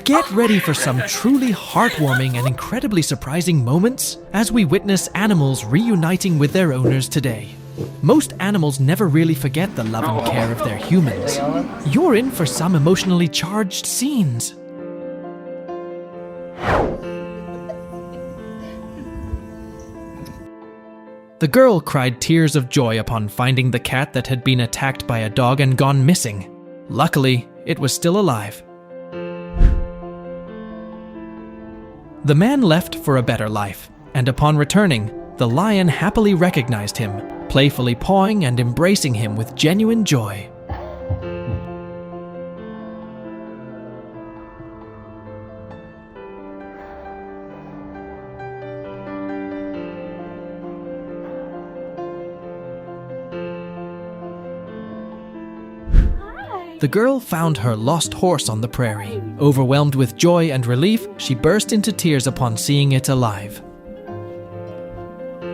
Get ready for some truly heartwarming and incredibly surprising moments as we witness animals reuniting with their owners today. Most animals never really forget the love and care of their humans. You're in for some emotionally charged scenes. The girl cried tears of joy upon finding the cat that had been attacked by a dog and gone missing. Luckily, it was still alive. The man left for a better life, and upon returning, the lion happily recognized him, playfully pawing and embracing him with genuine joy. The girl found her lost horse on the prairie. Overwhelmed with joy and relief, she burst into tears upon seeing it alive. I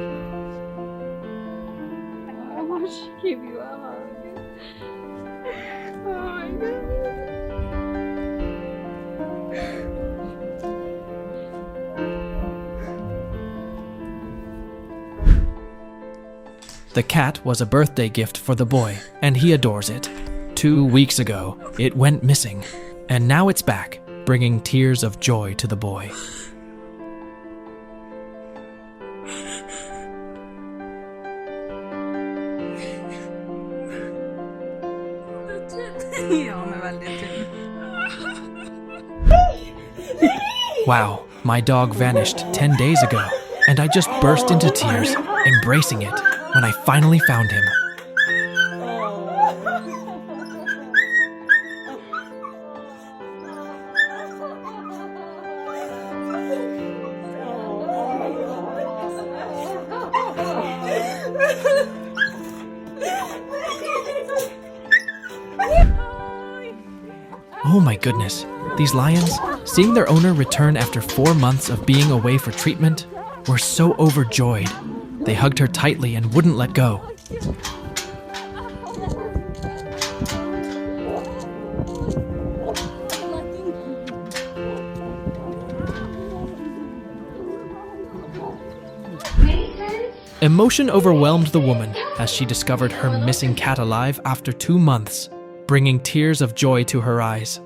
want to give you a hug. Oh my God. The cat was a birthday gift for the boy, and he adores it. 2 weeks ago, it went missing, and now it's back, bringing tears of joy to the boy. Wow, my dog vanished 10 days ago, and I just burst into tears, embracing it, when I finally found him. Oh my goodness, these lions, seeing their owner return after 4 months of being away for treatment, were so overjoyed. They hugged her tightly and wouldn't let go. Emotion overwhelmed the woman as she discovered her missing cat alive after 2 months, bringing tears of joy to her eyes.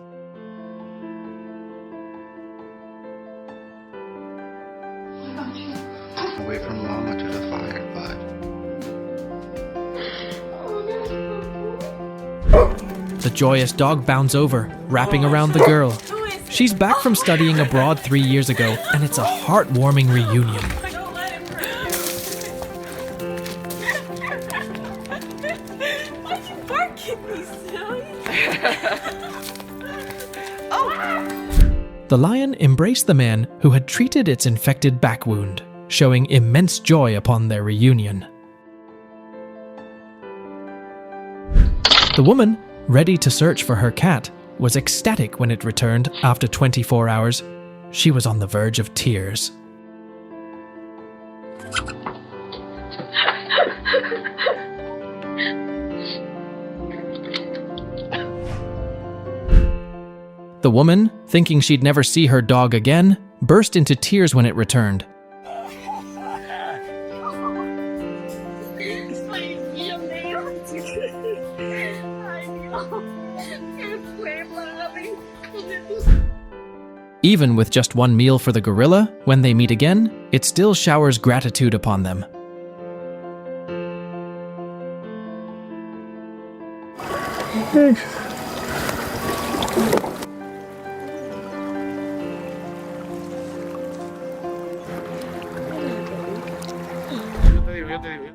Away from Mama to the fire, bud. The joyous dog bounds over, wrapping around the girl. She's back from studying abroad 3 years ago, and it's a heartwarming reunion. The lion embraced the man who had treated its infected back wound, showing immense joy upon their reunion. The woman, ready to search for her cat, was ecstatic when it returned after 24 hours. She was on the verge of tears. The woman, thinking she'd never see her dog again, burst into tears when it returned. Even with just one meal for the gorilla, when they meet again, it still showers gratitude upon them.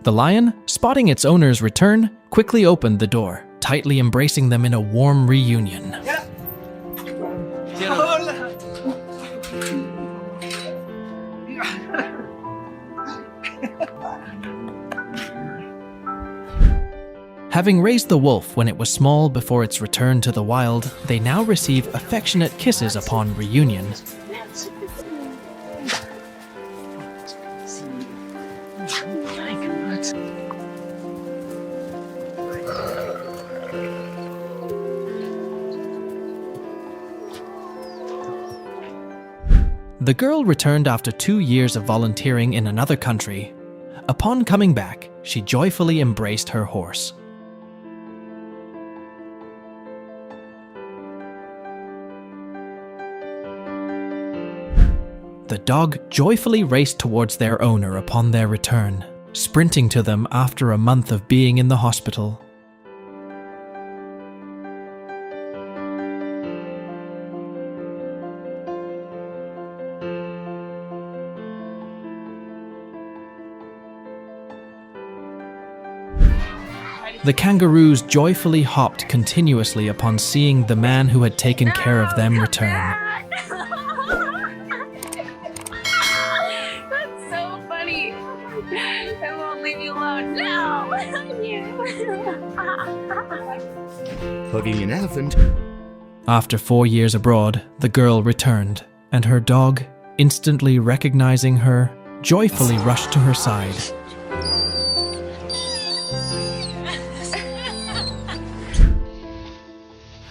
The lion, spotting its owner's return, quickly opened the door, tightly embracing them in a warm reunion. Having raised the wolf when it was small before its return to the wild, they now receive affectionate kisses upon reunion. The girl returned after 2 years of volunteering in another country. Upon coming back, she joyfully embraced her horse. The dog joyfully raced towards their owner upon their return, sprinting to them after a month of being in the hospital. The kangaroos joyfully hopped continuously upon seeing the man who had taken care of them return. That's so funny. I won't leave you alone. No! Hugging an elephant. After 4 years abroad, the girl returned, and her dog, instantly recognizing her, joyfully rushed to her side.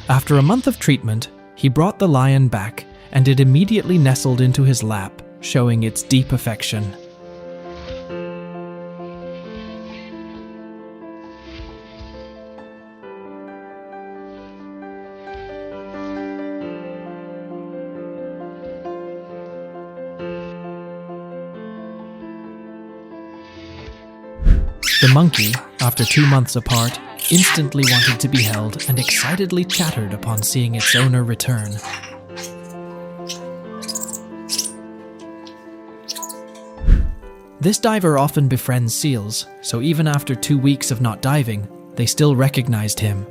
After a month of treatment, he brought the lion back, and it immediately nestled into his lap, showing its deep affection. The monkey, after 2 months apart, instantly wanted to be held and excitedly chattered upon seeing its owner return. This diver often befriends seals, so even after 2 weeks of not diving, they still recognized him.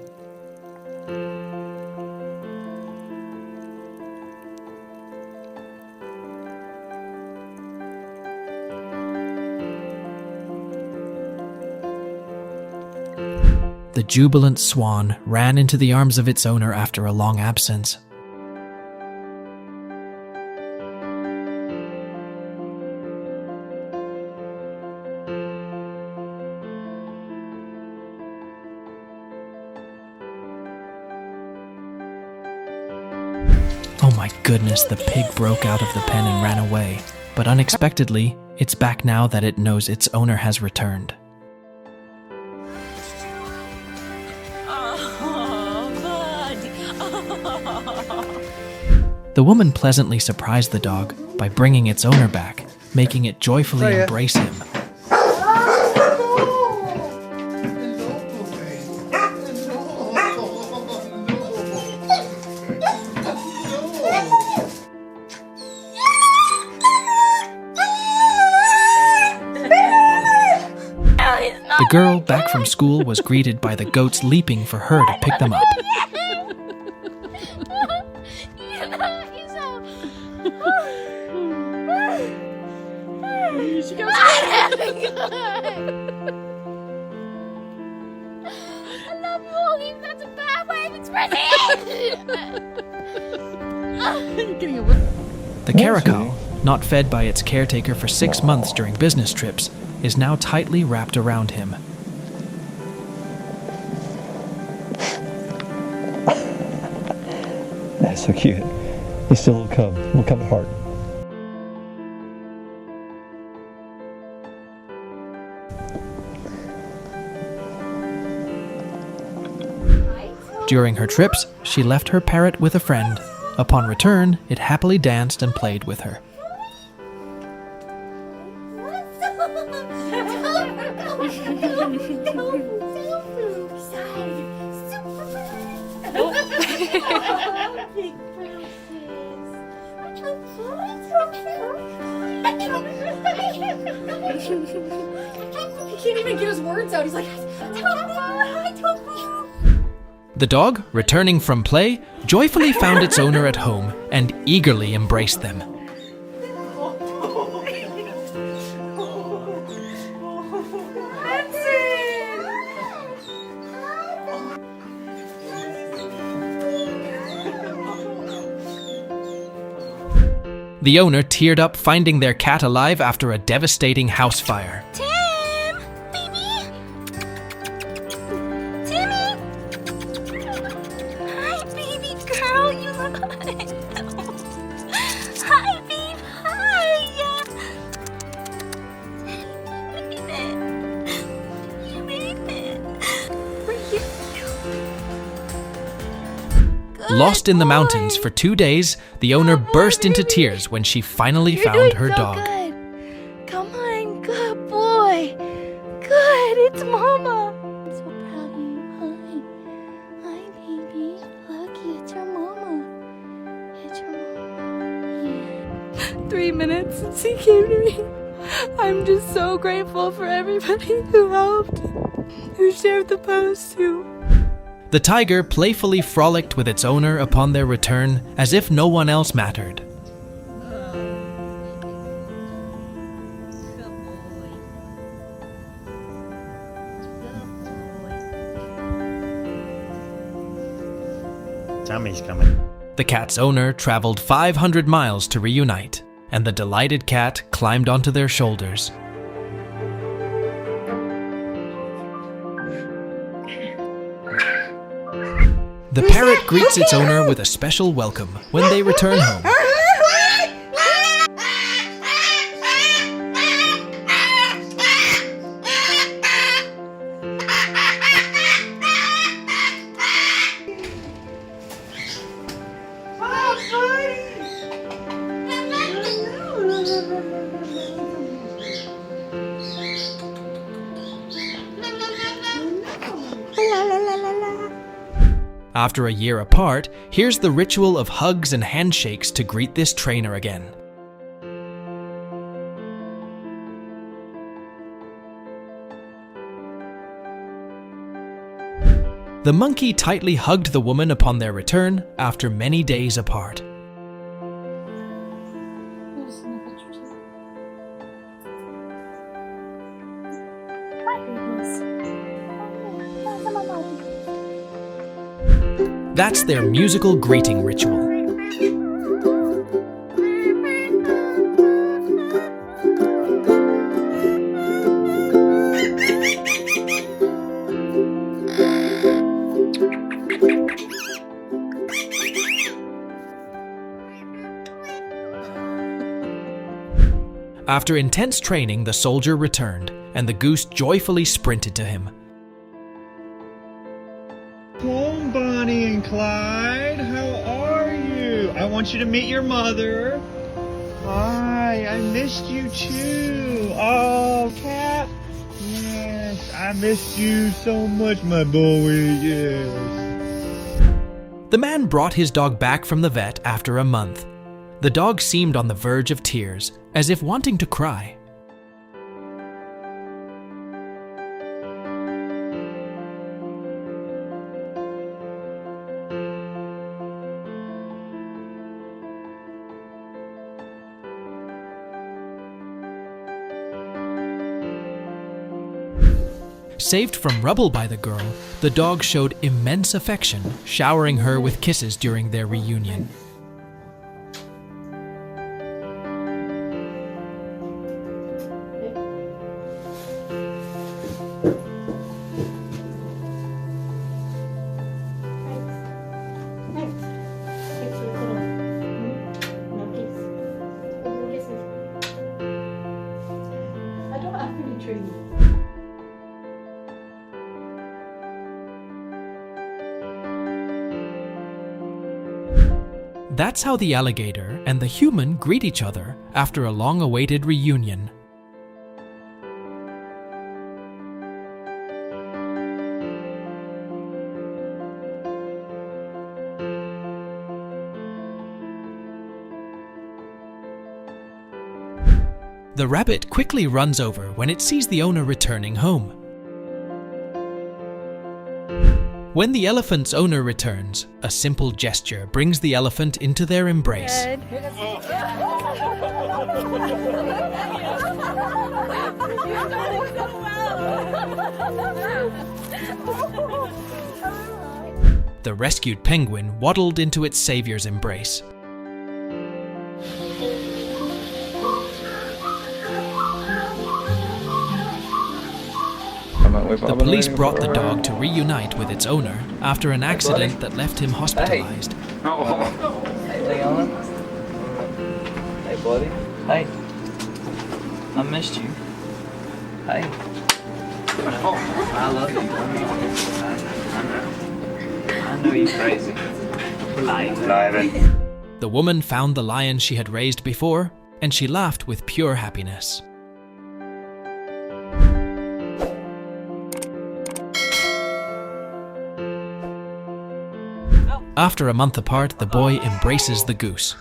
The jubilant swan ran into the arms of its owner after a long absence. Oh my goodness, the pig broke out of the pen and ran away. But unexpectedly, it's back now that it knows its owner has returned. The woman pleasantly surprised the dog by bringing its owner back, making it joyfully embrace him. The girl, back from school, was greeted by the goats leaping for her to pick them up. She goes, I love you all, even that's a bad way of expressing it. The caracal, not fed by its caretaker for 6 months during business trips, is now tightly wrapped around him. That's so cute. He's still a little cub at heart. During her trips, she left her parrot with a friend. Upon return, it happily danced and played with her. He can't even get his words out. He's like, The dog, returning from play, joyfully found its owner at home and eagerly embraced them. The owner teared up finding their cat alive after a devastating house fire. Tim! Baby! Timmy! Hi, baby girl. You look hot. Hi, babe. Lost in the mountains for 2 days, the owner burst into tears when she finally found her dog. Good. Come on, good boy. Good, it's Mama. I'm so proud of you. Hi. Hi, baby. Look, it's your Mama. It's your Mama. Yeah. 3 minutes since he came to me. I'm just so grateful for everybody who helped, who shared the post too. The tiger playfully frolicked with its owner upon their return, as if no one else mattered. Tommy's coming. The cat's owner traveled 500 miles to reunite, and the delighted cat climbed onto their shoulders. The parrot greets its owner with a special welcome when they return home. After a year apart, here's the ritual of hugs and handshakes to greet this trainer again. The monkey tightly hugged the woman upon their return after many days apart. That's their musical greeting ritual. After intense training, the soldier returned, and the goose joyfully sprinted to him. Home, Bonnie and Clyde. How are you? I want you to meet your mother. Hi, I missed you too. Oh, Cap. Yes, I missed you so much, my boy. Yes. The man brought his dog back from the vet after a month. The dog seemed on the verge of tears, as if wanting to cry. Saved from rubble by the girl, the dog showed immense affection, showering her with kisses during their reunion. That's how the alligator and the human greet each other after a long-awaited reunion. The rabbit quickly runs over when it sees the owner returning home. When the elephant's owner returns, a simple gesture brings the elephant into their embrace. The rescued penguin waddled into its savior's embrace. The police brought the dog to reunite with its owner after an accident that left him hospitalized. Hey, Leon. Hey, buddy. Hey. I missed you. Hey. I love you. I know you're crazy. The woman found the lion she had raised before, and she laughed with pure happiness. After a month apart, the boy embraces the goose.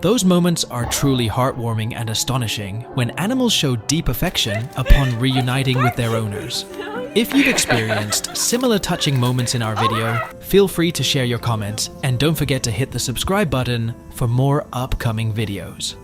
Those moments are truly heartwarming and astonishing when animals show deep affection upon reuniting with their owners. If you've experienced similar touching moments in our video, feel free to share your comments and don't forget to hit the subscribe button for more upcoming videos.